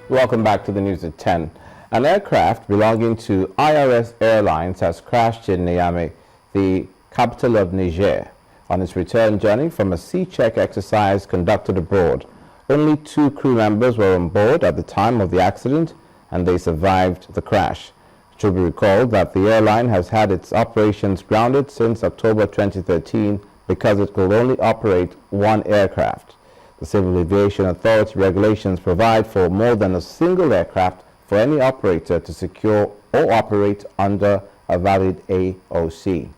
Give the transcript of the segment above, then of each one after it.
Welcome back to the news at 10. An aircraft belonging to IRS Airlines has crashed in Niamey, the capital of Niger, on its return journey from a sea-check exercise conducted abroad. Only 2 crew members were on board at the time of the accident, and they survived the crash. It should be recalled that the airline has had its operations grounded since October 2013 because it could only operate 1 aircraft. The Civil Aviation Authority regulations provide for more than a single aircraft for any operator to secure or operate under a valid AOC.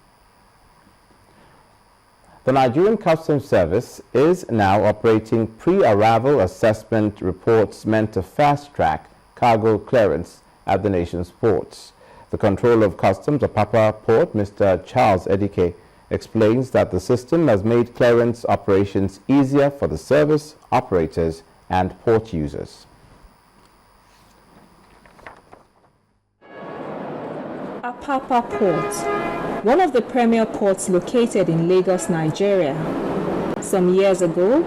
The Nigerian Customs Service is now operating pre-arrival assessment reports meant to fast-track cargo clearance at the nation's ports. The Controller of Customs at Apapa Port, Mr. Charles Edike, explains that the system has made clearance operations easier for the service, operators, and port users. Apapa Port, one of the premier ports located in Lagos, Nigeria. Some years ago,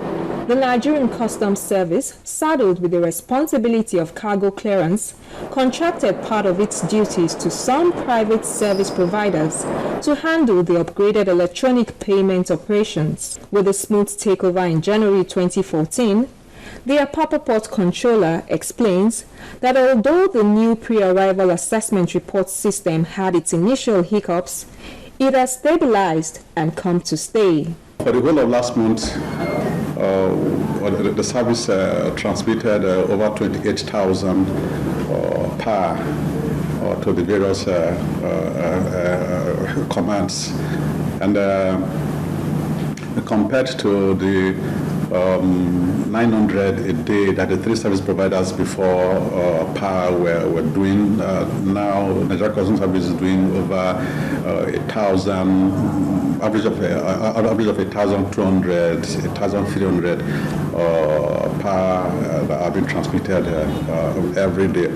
the Nigerian Customs Service, saddled with the responsibility of cargo clearance, contracted part of its duties to some private service providers to handle the upgraded electronic payment operations. With a smooth takeover in January 2014, the Apapa Port Controller explains that although the new pre-arrival assessment report system had its initial hiccups, it has stabilized and come to stay. For the whole of last month, the service transmitted over 28,000 per to the various commands, and compared to the 900 a day that the 3 service providers before PAR were doing. Now Nigeria Customs Service is doing over 1,000, average of 1,200, 1,300 PAR that have been transmitted every day.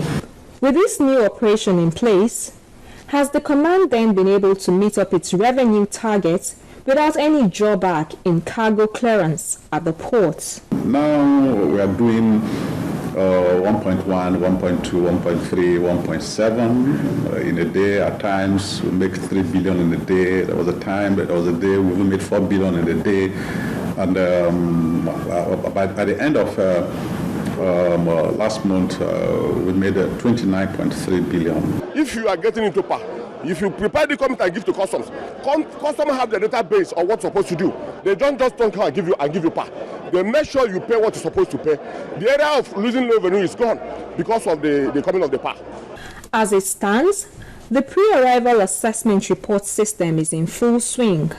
With this new operation in place, has the command then been able to meet up its revenue targets without any drawback in cargo clearance at the ports? Now we are doing 1.1, 1.2, 1.3, 1.7 in a day. At times we make 3 billion in a day. There was a day we made 4 billion in a day. And by the end of last month, we made 29.3 billion. If you are getting into PAR, if you prepare the comment and give to customs, customs have the database of what's supposed to do. They don't just come and give you PAR. They make sure you pay what you're supposed to pay. The area of losing revenue is gone because of the coming of the PAR. As it stands, the pre-arrival assessment report system is in full swing.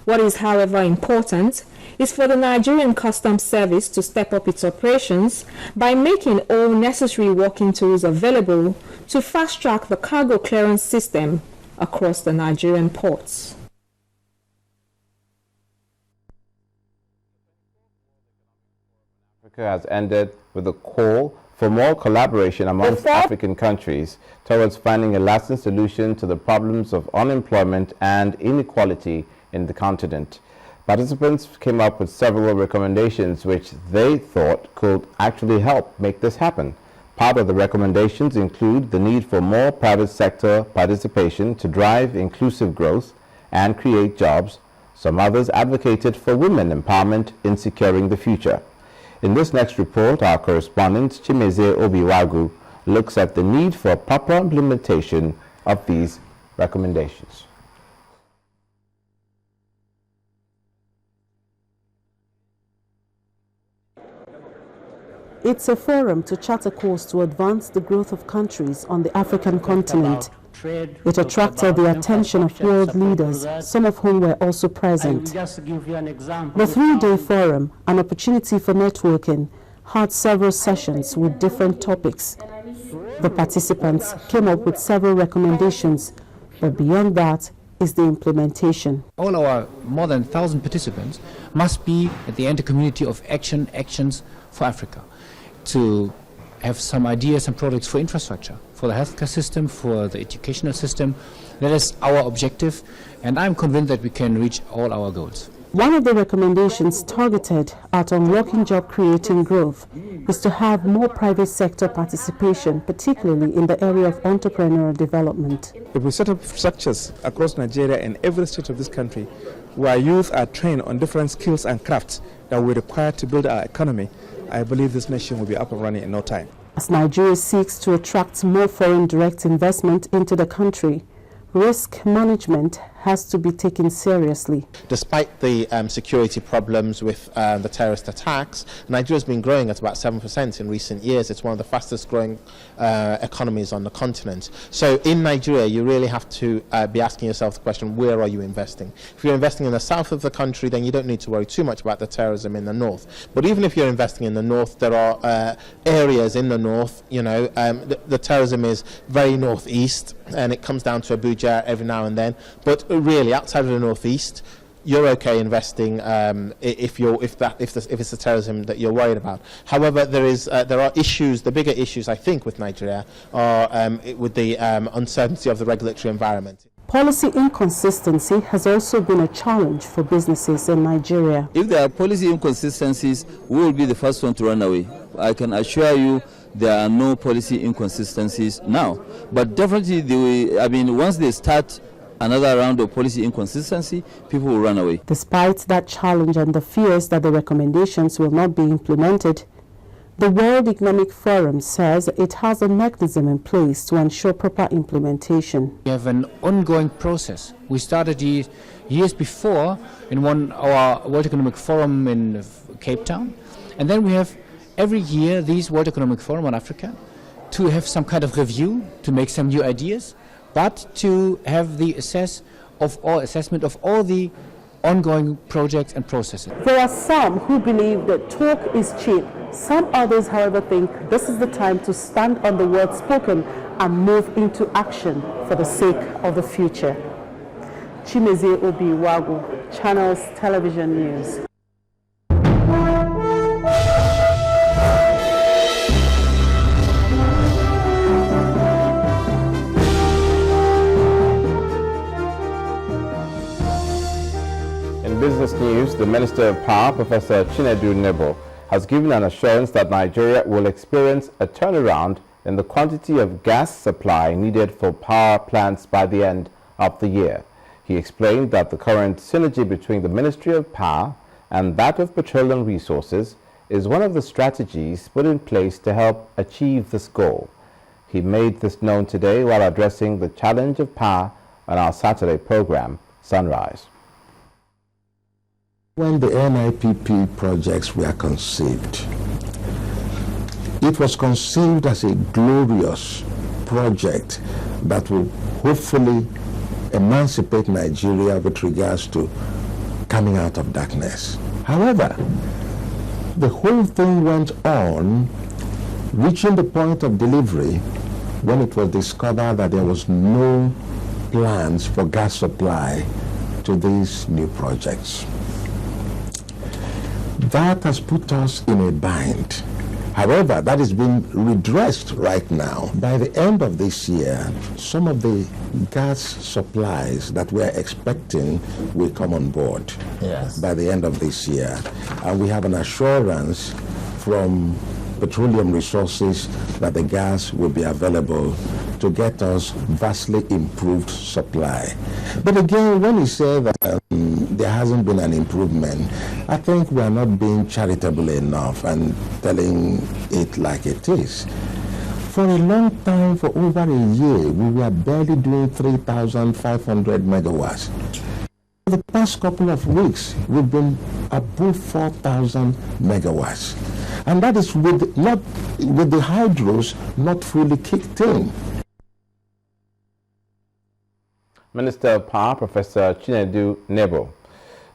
What is, however, important is for the Nigerian Customs Service to step up its operations by making all necessary working tools available to fast-track the cargo clearance system across the Nigerian ports. Africa has ended with a call for more collaboration amongst African countries towards finding a lasting solution to the problems of unemployment and inequality in the continent. Participants came up with several recommendations which they thought could actually help make this happen. Part of the recommendations include the need for more private sector participation to drive inclusive growth and create jobs. Some others advocated for women empowerment in securing the future. In this next report, our correspondent Chimeze Obiwagu looks at the need for proper implementation of these recommendations. It's a forum to chart a course to advance the growth of countries on the African continent. It attracted the attention of world leaders, some of whom were also present. The 3-day forum, an opportunity for networking, had several sessions with different topics. The participants came up with several recommendations, but beyond that is the implementation. All our more than 1,000 participants must be at the end a community of actions for Africa, to have some ideas and products for infrastructure, for the healthcare system, for the educational system. That is our objective, and I'm convinced that we can reach all our goals. One of the recommendations targeted at unlocking job-creating growth is to have more private sector participation, particularly in the area of entrepreneurial development. If we set up structures across Nigeria and every state of this country where youth are trained on different skills and crafts that we require to build our economy, I believe this nation will be up and running in no time. As Nigeria seeks to attract more foreign direct investment into the country, risk management has to be taken seriously. Despite the security problems with the terrorist attacks, Nigeria has been growing at about 7% in recent years. It's one of the fastest growing economies on the continent. So in Nigeria, you really have to be asking yourself the question, where are you investing? If you're investing in the south of the country, then you don't need to worry too much about the terrorism in the north. But even if you're investing in the north, there are areas in the north, you know, the terrorism is very northeast, and it comes down to Abuja every now and then. But really, outside of the northeast, you're okay investing if it's the terrorism that you're worried about. However, there are issues. The bigger issues, I think, with Nigeria are with the uncertainty of the regulatory environment. Policy inconsistency has also been a challenge for businesses in Nigeria. If there are policy inconsistencies, we will be the first one to run away. I can assure you there are no policy inconsistencies now. But definitely, once they start another round of policy inconsistency, people will run away. Despite that challenge and the fears that the recommendations will not be implemented, the World Economic Forum says it has a mechanism in place to ensure proper implementation. We have an ongoing process. We started years before in our World Economic Forum in Cape Town, and then we have every year these World Economic Forum on Africa to have some kind of review, to make some new ideas, but to have the assessment of all the ongoing projects and processes. There are some who believe that talk is cheap. Some others, however, think this is the time to stand on the word spoken and move into action for the sake of the future. Chimezie Obi-Wagu, Channels Television News. In business news, the Minister of Power, Professor Chinedu Nebo, has given an assurance that Nigeria will experience a turnaround in the quantity of gas supply needed for power plants by the end of the year. He explained that the current synergy between the Ministry of Power and that of Petroleum Resources is one of the strategies put in place to help achieve this goal. He made this known today while addressing the challenge of power on our Saturday program, Sunrise. When the NIPP projects were conceived, it was conceived as a glorious project that will hopefully emancipate Nigeria with regards to coming out of darkness. However, the whole thing went on, reaching the point of delivery when it was discovered that there was no plans for gas supply to these new projects. That has put us in a bind. However, that is being redressed right now. By the end of this year, some of the gas supplies that we're expecting will come on board. Yes. By the end of this year. And we have an assurance from Petroleum Resources that the gas will be available to get us vastly improved supply. But again, when you say that there hasn't been an improvement, I think we are not being charitable enough and telling it like it is. For a long time, for over a year, we were barely doing 3,500 megawatts. For the past couple of weeks, we've been above 4,000 megawatts. And that is with the hydros not fully kicked in. Minister of Power, Professor Chinedu Nebo.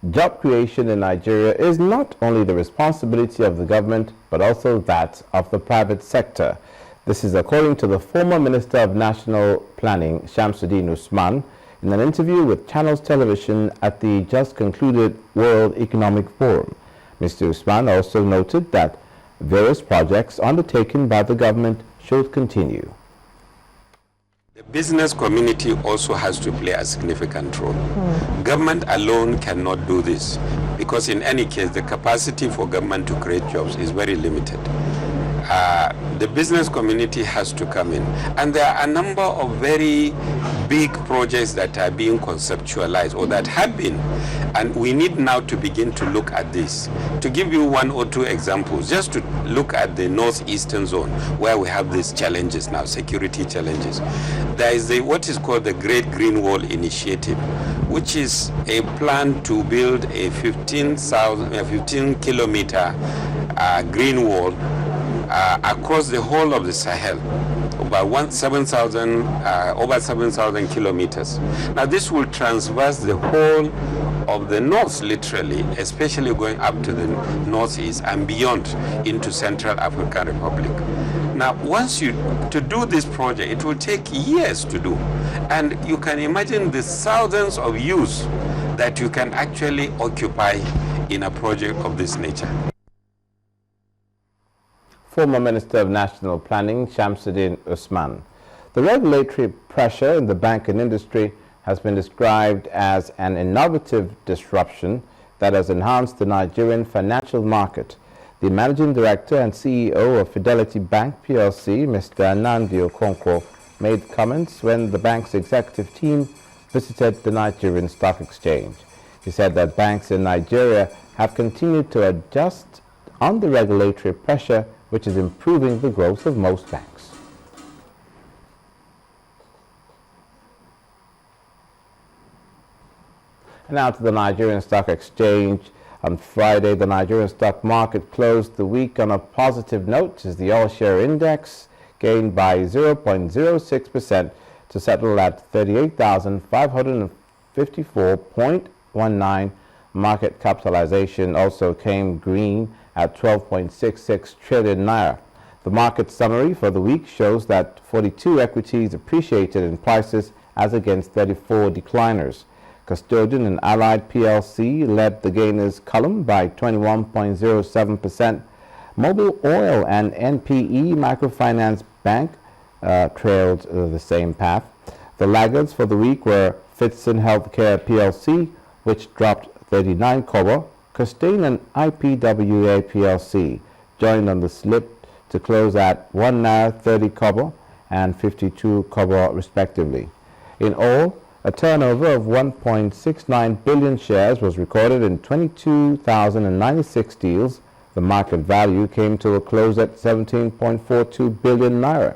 Job creation in Nigeria is not only the responsibility of the government, but also that of the private sector. This is according to the former Minister of National Planning, Shamsuddin Usman, in an interview with Channels Television at the just concluded World Economic Forum. Mr. Usman also noted that various projects undertaken by the government should continue. The business community also has to play a significant role. Government alone cannot do this. because in any case, the capacity for government to create jobs is very limited. The business community has to come in, and there are a number of very big projects that are being conceptualized or that have been, and we need now to begin to look at this. To give you one or two examples, just to look at the northeastern zone where we have these challenges now, security challenges. There is what is called the Great Green Wall Initiative, which is a plan to build a 15-kilometer green wall across the whole of the Sahel, about over 7,000 kilometers. Now this will traverse the whole of the north, literally, especially going up to the northeast and beyond into Central African Republic. Now, to do this project, it will take years to do. And you can imagine the thousands of youths that you can actually occupy in a project of this nature. Former Minister of National Planning, Shamsuddin Usman. The regulatory pressure in the banking industry has been described as an innovative disruption that has enhanced the Nigerian financial market. The Managing Director and CEO of Fidelity Bank PLC, Mr. Nnamdi Okonkwo, made comments when the bank's executive team visited the Nigerian Stock Exchange. He said that banks in Nigeria have continued to adjust on the regulatory pressure, which is improving the growth of most banks. And now to the Nigerian Stock Exchange. On Friday, the Nigerian stock market closed the week on a positive note as the all-share index gained by 0.06% to settle at 38,554.19. Market capitalization also came green at 12.66 trillion naira. The market summary for the week shows that 42 equities appreciated in prices as against 34 decliners. Custodian and Allied PLC led the gainers column by 21.07%. Mobil Oil and NPE Microfinance Bank trailed the same path. The laggards for the week were Fitson Healthcare PLC, which dropped 39 kobo. Custodian and IPWA PLC joined on the slip to close at 1 naira 30 kobo and 52 kobo respectively. In all, a turnover of 1.69 billion shares was recorded in 22,096 deals. The market value came to a close at 17.42 billion naira.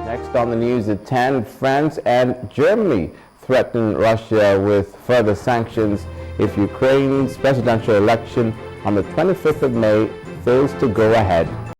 Next on the news at 10, France and Germany threaten Russia with further sanctions if Ukraine's presidential election on the 25th of May fails to go ahead.